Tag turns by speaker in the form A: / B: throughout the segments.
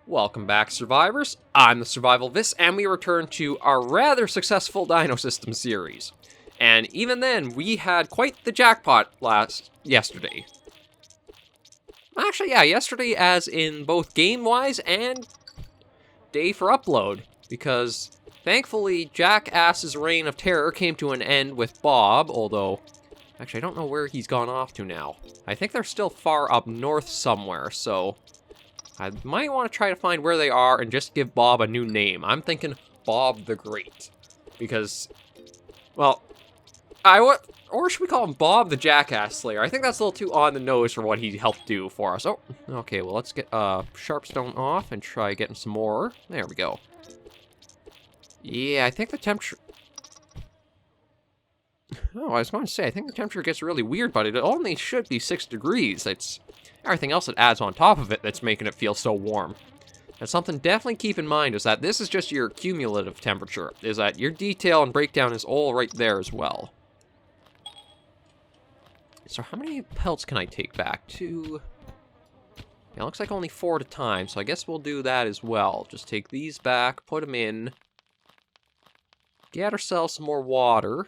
A: Welcome back, survivors. I'm the SurvivalVis, and we return to our rather successful Dinosystem series. And even then, we had quite the jackpot yesterday. Actually, yeah, yesterday as in both game-wise and day for upload. Because, thankfully, Jackass's reign of terror came to an end with Bob, although... Actually, I don't know where he's gone off to now. I think they're still far up north somewhere, so... I might want to try to find where they are and just give Bob a new name. I'm thinking Bob the Great. Because, well, or should we call him Bob the Jackass Slayer? I think that's a little too on the nose for what he helped do for us. Oh, okay, well, let's get Sharpstone off and try getting some more. There we go. Yeah, I think the temperature... Oh, I was going to say, I think the temperature gets really weird, but it only should be 6 degrees. It's everything else that adds on top of it that's making it feel so warm. And something definitely keep in mind is that this is just your cumulative temperature, is that your detail and breakdown is all right there as well. So how many pelts can I take back? 2... Yeah, it looks like only 4 at a time, so I guess we'll do that as well. Just take these back, put them in, get ourselves some more water.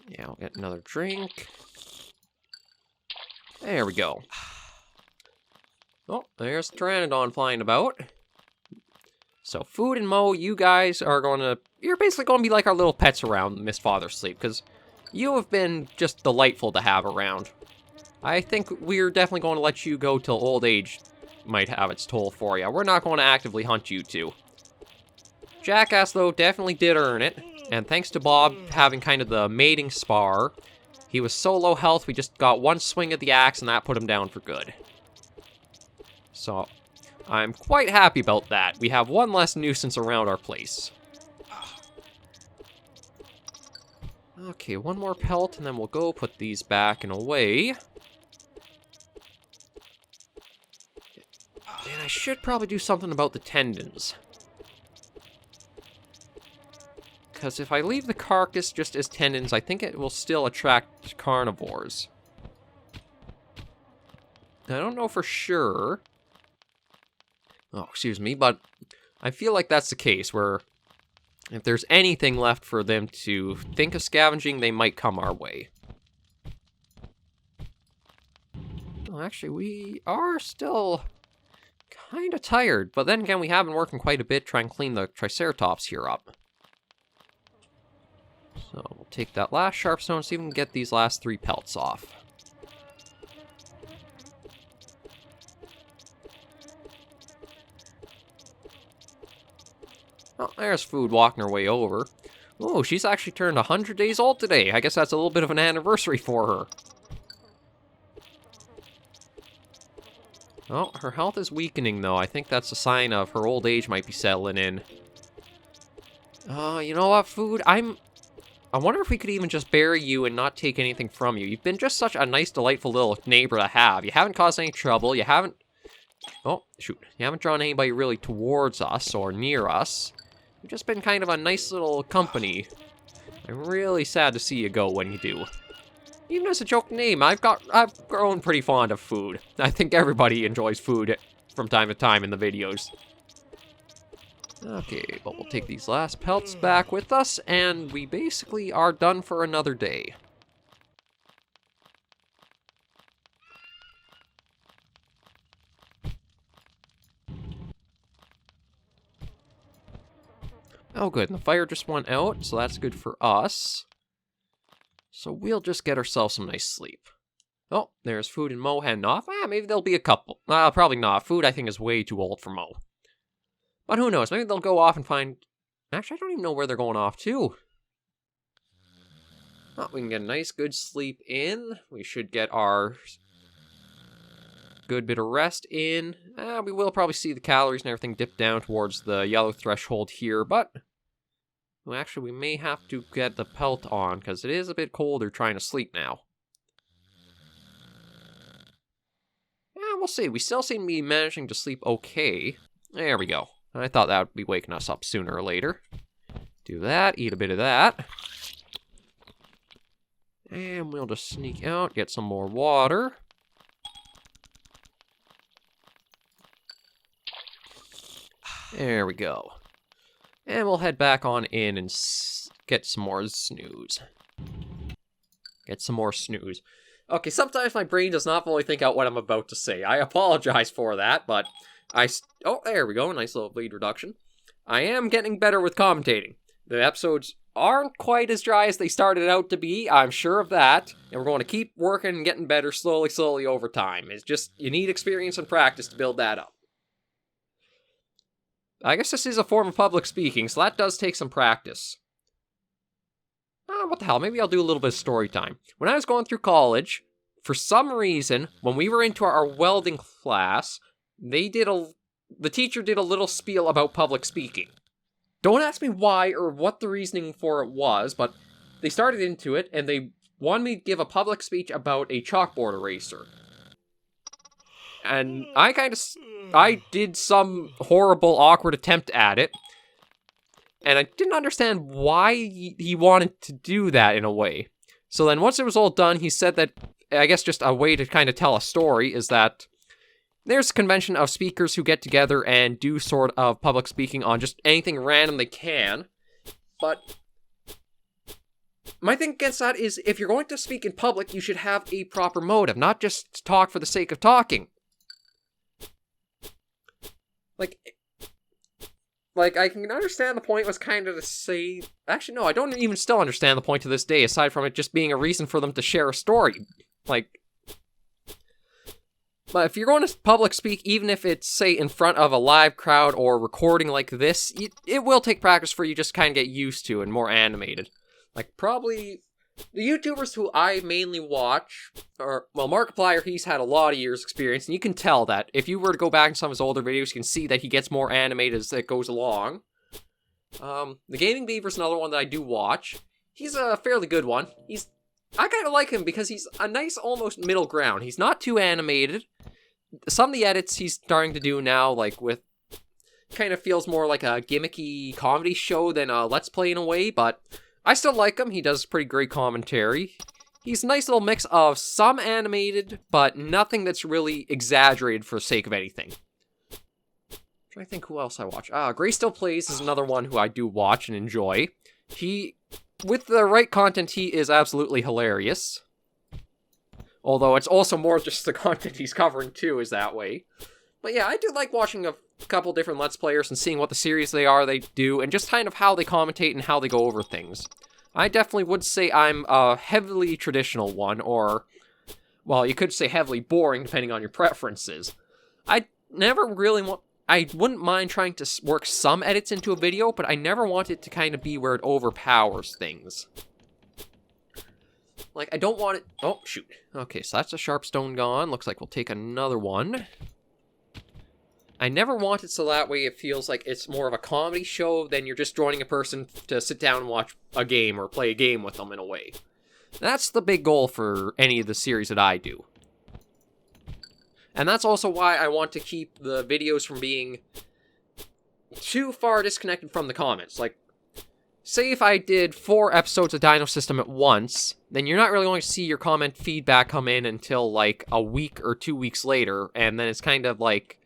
A: Yeah, I'll get another drink. There we go. Oh, there's the Pteranodon flying about. So, Food and Mo, you guys are you're basically going to be like our little pets around Miss Father Sleep, because you have been just delightful to have around. I think we're definitely going to let you go till old age might have its toll for you. We're not going to actively hunt you two. Jackass, though, definitely did earn it. And thanks to Bob having kind of the mating spar, he was so low health, we just got one swing of the axe, and that put him down for good. So, I'm quite happy about that. We have one less nuisance around our place. Okay, one more pelt, and then we'll go put these back and away. And I should probably do something about the tendons. Because if I leave the carcass just as tendons, I think it will still attract carnivores. I don't know for sure. Oh, excuse me, but I feel like that's the case, where if there's anything left for them to think of scavenging, they might come our way. Well, actually, we are still kind of tired, but then again, we have been working quite a bit trying to clean the triceratops here up. So, we'll take that last sharpstone, see if we can get these last 3 pelts off. Oh, there's Food walking her way over. Oh, she's actually turned 100 days old today. I guess that's a little bit of an anniversary for her. Oh, her health is weakening, though. I think that's a sign of her old age might be settling in. You know what, Food? I wonder if we could even just bury you and not take anything from you. You've been just such a nice, delightful little neighbor to have. You haven't caused any trouble. You haven't... Oh, shoot. You haven't drawn anybody really towards us or near us. You've just been kind of a nice little company. I'm really sad to see you go when you do. Even as a joke name, I've grown pretty fond of Food. I think everybody enjoys Food from time to time in the videos. Okay, but we'll take these last pelts back with us, and we basically are done for another day. Oh good, and the fire just went out, so that's good for us. So we'll just get ourselves some nice sleep. Oh, there's Food and Mo heading off. Maybe there'll be a couple. Probably not. Food, I think, is way too old for Mo. But who knows, maybe they'll go off and find... Actually, I don't even know where they're going off to. Oh, we can get a nice, good sleep in. We should get our good bit of rest in. We will probably see the calories and everything dip down towards the yellow threshold here, but... Well, actually, we may have to get the pelt on, because it is a bit colder trying to sleep now. Yeah, we'll see. We still seem to be managing to sleep okay. There we go. I thought that would be waking us up sooner or later. Do that, eat a bit of that. And we'll just sneak out, get some more water. There we go. And we'll head back on in and get some more snooze. Get some more snooze. Okay, sometimes my brain does not fully think out what I'm about to say. I apologize for that, but oh, there we go. Nice little bleed reduction. I am getting better with commentating. The episodes aren't quite as dry as they started out to be, I'm sure of that. And we're going to keep working and getting better slowly over time. It's just, you need experience and practice to build that up. I guess this is a form of public speaking, so that does take some practice. What the hell, maybe I'll do a little bit of story time. When I was going through college, for some reason, when we were into our welding class, the teacher did a little spiel about public speaking. Don't ask me why or what the reasoning for it was, but they started into it, and they wanted me to give a public speech about a chalkboard eraser. And I did some horrible, awkward attempt at it, and I didn't understand why he wanted to do that in a way. So then once it was all done, he said that, I guess just a way to kind of tell a story is that there's a convention of speakers who get together and do sort of public speaking on just anything random they can. But my thing against that is if you're going to speak in public, you should have a proper motive, not just talk for the sake of talking. Like, I can understand the point was kind of to say... Actually, no, I don't even still understand the point to this day, aside from it just being a reason for them to share a story. Like... But if you're going to public speak, even if it's, say, in front of a live crowd or recording like this, it will take practice for you just kind of get used to and more animated. Like, probably... The YouTubers who I mainly watch are, well, Markiplier, he's had a lot of years experience, and you can tell that. If you were to go back in some of his older videos, you can see that he gets more animated as it goes along. The Gaming Beaver's another one that I do watch. He's a fairly good one. I kind of like him because he's a nice, almost middle ground. He's not too animated. Some of the edits he's starting to do now, like with, kind of feels more like a gimmicky comedy show than a Let's Play in a way, but I still like him. He does pretty great commentary. He's a nice little mix of some animated, but nothing that's really exaggerated for the sake of anything. I'm trying to think who else I watch. Gray Still Plays is another one who I do watch and enjoy. With the right content, he is absolutely hilarious. Although it's also more just the content he's covering too is that way. But yeah, I do like watching a couple different Let's Players and seeing what the series they do, and just kind of how they commentate and how they go over things. I definitely would say I'm a heavily traditional one, or, well, you could say heavily boring, depending on your preferences. I wouldn't mind trying to work some edits into a video, but I never want it to kind of be where it overpowers things. Like, I don't want it... Oh, shoot. Okay, so that's a sharp stone gone. Looks like we'll take another one. I never want it so that way it feels like it's more of a comedy show than you're just joining a person to sit down and watch a game or play a game with them in a way. That's the big goal for any of the series that I do. And that's also why I want to keep the videos from being too far disconnected from the comments. Like, say if I did 4 episodes of Dinosystem at once, then you're not really going to see your comment feedback come in until like a week or 2 weeks later, and then it's kind of like...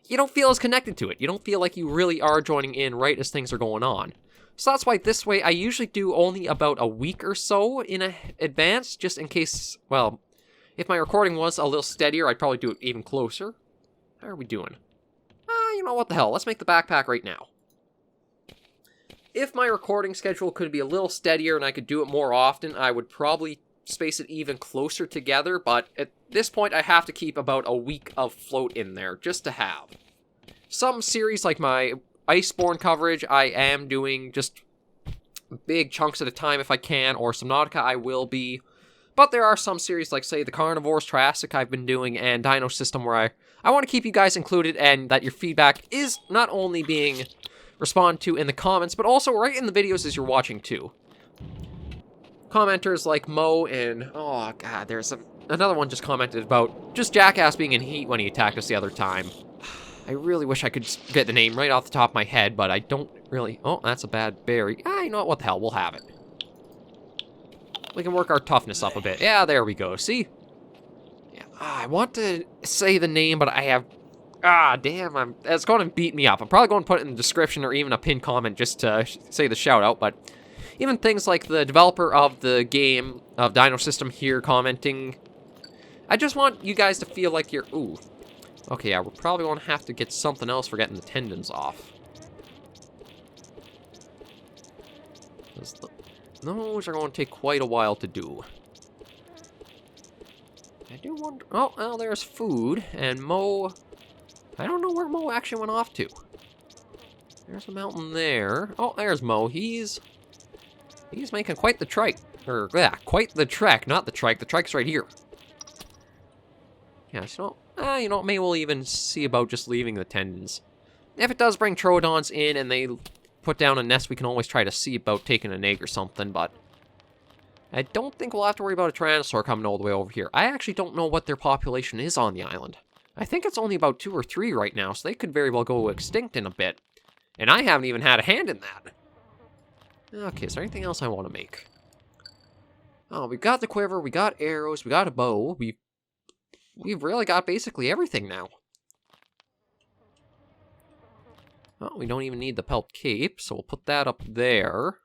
A: You don't feel as connected to it. You don't feel like you really are joining in right as things are going on. So that's why this way I usually do only about a week or so in advance, just in case, well, if my recording was a little steadier, I'd probably do it even closer. How are we doing? You know what the hell, let's make the backpack right now. If my recording schedule could be a little steadier and I could do it more often, I would probably space it even closer together, but at this point I have to keep about a week of float in there, just to have. Some series, like my Iceborne coverage, I am doing just big chunks at a time if I can, or Subnautica I will be. But there are some series, like, say, the Carnivores Triassic I've been doing, and Dinosystem, where I want to keep you guys included, and that your feedback is not only being responded to in the comments, but also right in the videos as you're watching, too. Commenters like Mo and... Oh, God, there's another one just commented about just Jackass being in heat when he attacked us the other time. I really wish I could get the name right off the top of my head, but I don't really... Oh, that's a bad berry. You know what the hell, we'll have it. We can work our toughness up a bit. Yeah, there we go, see? Yeah, I want to say the name, but I have... damn, it's going to beat me up. I'm probably going to put it in the description or even a pinned comment just to say the shout-out, but... Even things like the developer of the game, of Dinosystem here, commenting... I just want you guys to feel like you're... Ooh. Okay, yeah, we're probably going to have to get something else for getting the tendons off. Those are going to take quite a while to do. I do wonder... Oh, well, there's food, and Mo... I don't know where Mo actually went off to. There's a mountain there. Oh, there's Mo. He's making quite the trike. Or, yeah, quite the trek, not the trike. The trike's right here. Yeah, so... you know, maybe we'll even see about just leaving the tendons. If it does bring Troodons in and they put down a nest, we can always try to see about taking an egg or something, but... I don't think we'll have to worry about a Tyrannosaur coming all the way over here. I actually don't know what their population is on the island. I think it's only about 2 or 3 right now, so they could very well go extinct in a bit. And I haven't even had a hand in that. Okay, is there anything else I want to make? Oh, we've got the quiver, we got arrows, we got a bow, We've really got basically everything now. Oh, we don't even need the pelt cape, so we'll put that up there.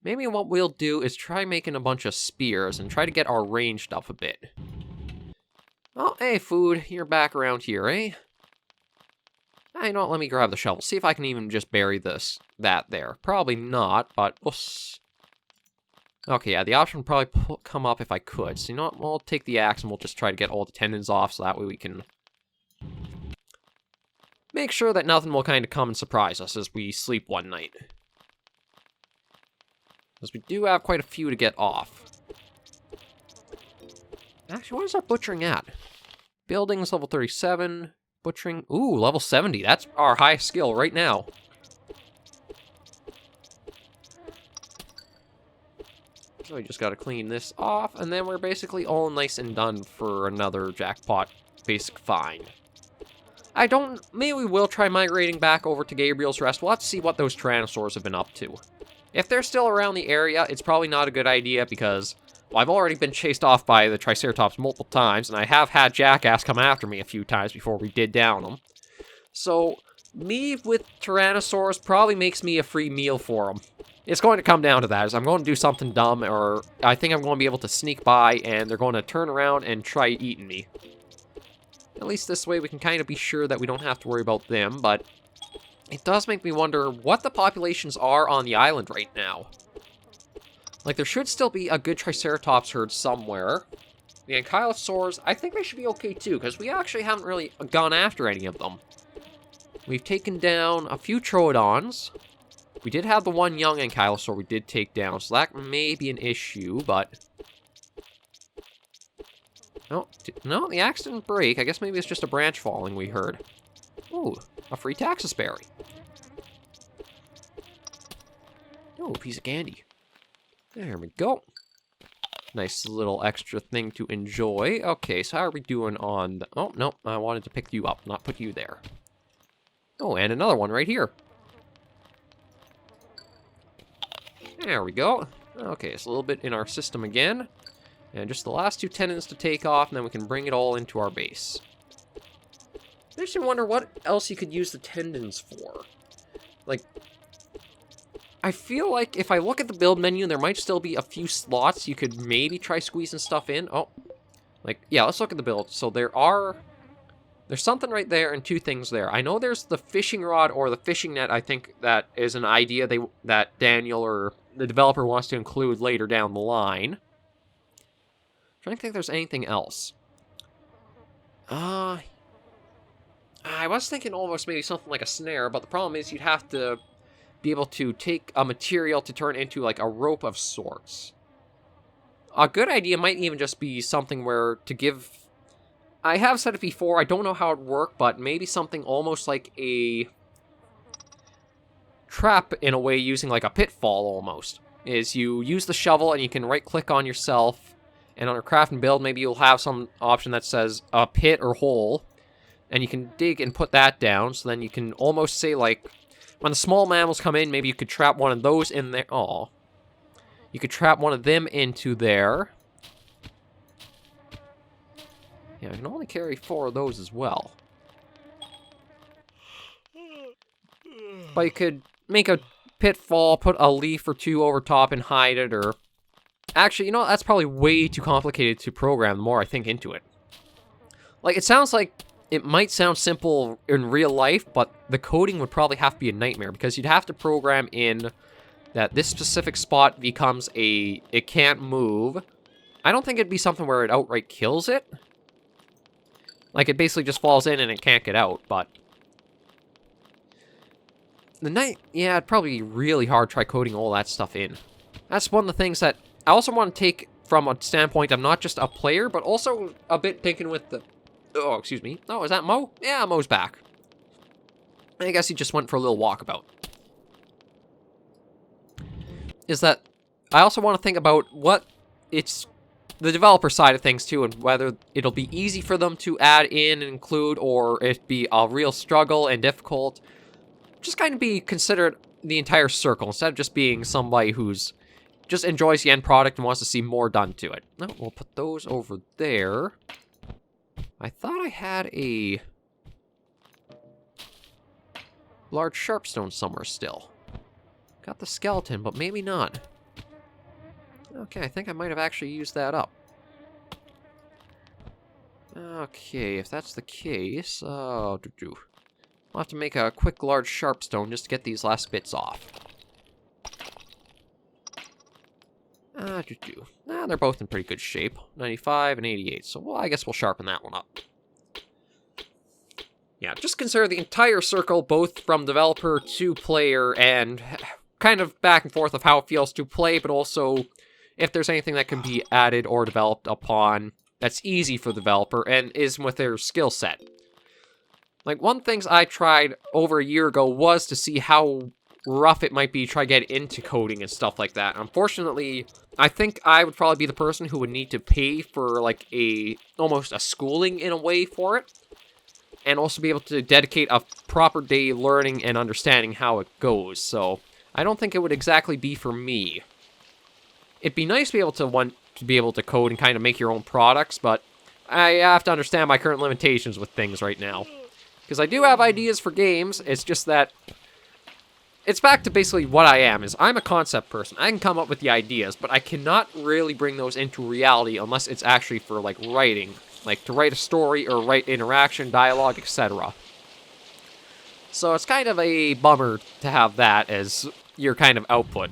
A: Maybe what we'll do is try making a bunch of spears and try to get our ranged up a bit. Oh, hey, food, you're back around here, eh? You know what, let me grab the shovel. See if I can even just bury that there. Probably not, but we'll... Okay, yeah, the option would probably come up if I could. So, you know what, we'll take the axe and we'll just try to get all the tendons off so that way we can... make sure that nothing will kind of come and surprise us as we sleep one night. Because we do have quite a few to get off. Actually, what is our butchering at? Buildings, level 37. Butchering, ooh, level 70. That's our highest skill right now. So we just gotta clean this off, and then we're basically all nice and done for another jackpot basic find. Maybe we will try migrating back over to Gabriel's Rest. We'll have to see what those Tyrannosaurs have been up to. If they're still around the area, it's probably not a good idea because, well, I've already been chased off by the Triceratops multiple times, and I have had Jackass come after me a few times before we did down them. So, me with Tyrannosaurs probably makes me a free meal for them. It's going to come down to that, is I'm going to do something dumb, or I think I'm going to be able to sneak by, and they're going to turn around and try eating me. At least this way we can kind of be sure that we don't have to worry about them, but it does make me wonder what the populations are on the island right now. Like, there should still be a good Triceratops herd somewhere. The Ankylosaurs, I think they should be okay too, because we actually haven't really gone after any of them. We've taken down a few Troodons. We did have the one young Ankylosaur we did take down, so that may be an issue, but... No, the axe didn't break. I guess maybe it's just a branch falling we heard. Ooh, a free Taxus berry. Oh, a piece of candy. There we go. Nice little extra thing to enjoy. Okay, so how are we doing on the... Oh, no, I wanted to pick you up, not put you there. Oh, and another one right here. There we go. Okay, it's a little bit in our system again. And just the last 2 tendons to take off, and then we can bring it all into our base. I just wonder what else you could use the tendons for. Like, I feel like if I look at the build menu, there might still be a few slots you could maybe try squeezing stuff in. Oh, like, yeah, let's look at the build. So there's something right there and 2 things there. I know there's the fishing rod or the fishing net. I think that is an idea that Daniel or the developer wants to include later down the line. I'm trying to think if there's anything else. I was thinking almost maybe something like a snare, but the problem is you'd have to be able to take a material to turn into like a rope of sorts. A good idea might even just be something where to give... I have said it before, I don't know how it would work, but maybe something almost like a trap in a way, using like a pitfall almost. Is you use the shovel and you can right-click on yourself, and on your craft and build, maybe you'll have some option that says a pit or hole. And you can dig and put that down, so then you can almost say, like, when the small mammals come in, maybe you could trap one of those in there. Oh. You could trap one of them into there. Yeah, I can only carry 4 of those as well. But you could make a pitfall, put a leaf or 2 over top and hide it, or... Actually, you know, that's probably way too complicated to program the more I think into it. Like, it sounds like it might sound simple in real life, but the coding would probably have to be a nightmare, because you'd have to program in that this specific spot becomes it can't move. I don't think it'd be something where it outright kills it. Like, it basically just falls in and it can't get out, but... Yeah, it'd probably be really hard to try coding all that stuff in. That's one of the things that I also want to take from a standpoint, I'm not just a player, but also a bit thinking with the... Oh, excuse me. Oh, is that Mo? Yeah, Mo's back. I guess he just went for a little walkabout. Is that I also want to think about what it's... the developer side of things, too, and whether it'll be easy for them to add in and include, or it'd be a real struggle and difficult. Just kind of be considered the entire circle, instead of just being somebody who's just enjoys the end product and wants to see more done to it. No, we'll put those over there. I thought I had a large sharpstone somewhere still. Got the skeleton, but maybe not. Okay, I think I might have actually used that up. Okay, if that's the case, I'll have to make a quick large sharpstone just to get these last bits off. They're both in pretty good shape. 95 and 88, so well, I guess we'll sharpen that one up. Yeah, just consider the entire circle, both from developer to player, and kind of back and forth of how it feels to play, but also if there's anything that can be added or developed upon that's easy for the developer and is with their skill set. Like, one of the things I tried over a year ago was to see how rough it might be to try to get into coding and stuff like that. Unfortunately, I think I would probably be the person who would need to pay for, like, almost a schooling in a way for it. And also be able to dedicate a proper day learning and understanding how it goes. So, I don't think it would exactly be for me. It'd be nice to be able to code and kind of make your own products, but I have to understand my current limitations with things right now. Because I do have ideas for games, it's just that it's back to basically what I am, is I'm a concept person. I can come up with the ideas, but I cannot really bring those into reality unless it's actually for, like, writing. Like, to write a story or write interaction, dialogue, etc. So it's kind of a bummer to have that as your kind of output.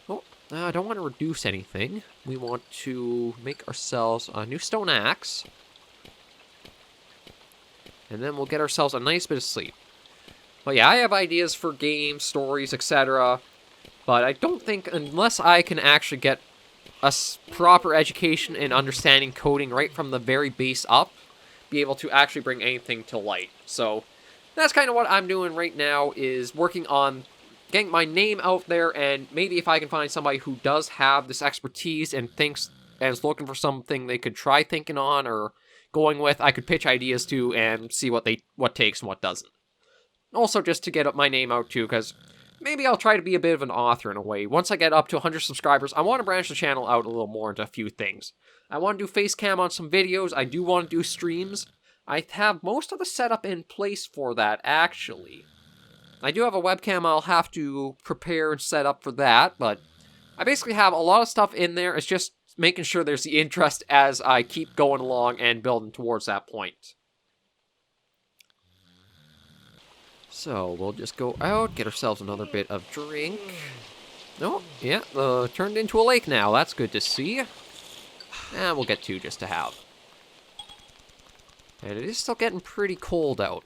A: Oh, I don't want to reduce anything. We want to make ourselves a new stone axe. And then we'll get ourselves a nice bit of sleep. But yeah, I have ideas for games, stories, etc. But I don't think, unless I can actually get a proper education in understanding coding right from the very base up, be able to actually bring anything to light. So that's kind of what I'm doing right now, is working on getting my name out there, and maybe if I can find somebody who does have this expertise and thinks and is looking for something they could try thinking on or going with, I could pitch ideas to and see what takes and what doesn't. Also, just to get my name out too, because maybe I'll try to be a bit of an author in a way. Once I get up to 100 subscribers, I want to branch the channel out a little more into a few things. I want to do face cam on some videos. I do want to do streams. I have most of the setup in place for that, actually. I do have a webcam I'll have to prepare and set up for that, but I basically have a lot of stuff in there. It's just making sure there's the interest as I keep going along and building towards that point. So, we'll just go out, get ourselves another bit of drink. Oh, yeah, turned into a lake now. That's good to see. And we'll get 2 just to have. And it is still getting pretty cold out.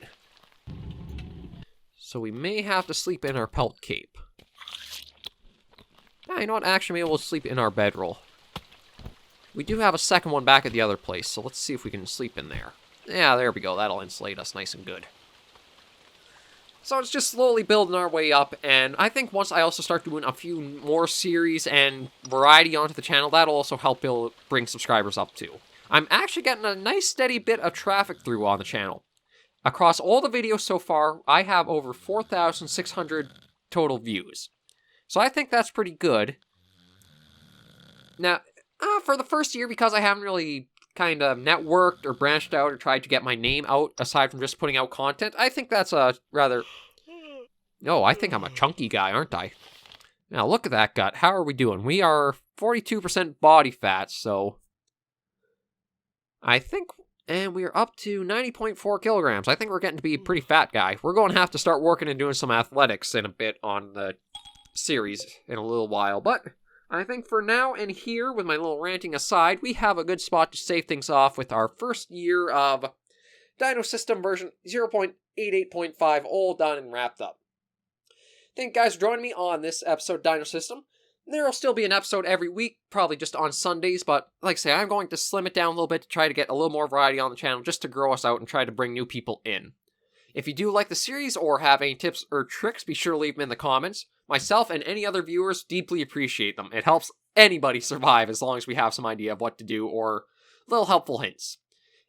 A: So we may have to sleep in our pelt cape. Yeah, you know what? Actually, maybe we'll sleep in our bedroll. We do have a second one back at the other place, so let's see if we can sleep in there. Yeah, there we go. That'll insulate us nice and good. So it's just slowly building our way up, and I think once I also start doing a few more series and variety onto the channel, that'll also help bring subscribers up too. I'm actually getting a nice steady bit of traffic through on the channel. Across all the videos so far, I have over 4,600 total views. So I think that's pretty good. Now, for the first year, because I haven't really kind of networked or branched out or tried to get my name out, aside from just putting out content, I think that's a rather... No, I think I'm a chunky guy, aren't I? Now, look at that gut. How are we doing? We are 42% body fat, so... I think... And we're up to 90.4 kilograms. I think we're getting to be a pretty fat guy. We're going to have to start working and doing some athletics in a bit on the series in a little while. But I think for now and here, with my little ranting aside, we have a good spot to save things off with our first year of Dinosystem version 0.88.5 all done and wrapped up. Thank you guys for joining me on this episode of Dinosystem. There will still be an episode every week, probably just on Sundays, but like I say, I'm going to slim it down a little bit to try to get a little more variety on the channel, just to grow us out and try to bring new people in. If you do like the series or have any tips or tricks, be sure to leave them in the comments. Myself and any other viewers deeply appreciate them. It helps anybody survive as long as we have some idea of what to do or little helpful hints.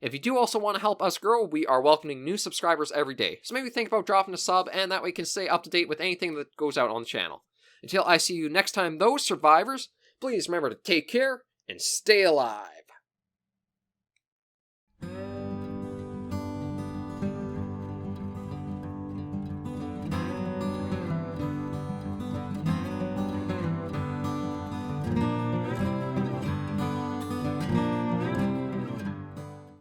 A: If you do also want to help us grow, we are welcoming new subscribers every day, so maybe think about dropping a sub, and that way you can stay up to date with anything that goes out on the channel. Until I see you next time, those survivors, please remember to take care and stay alive.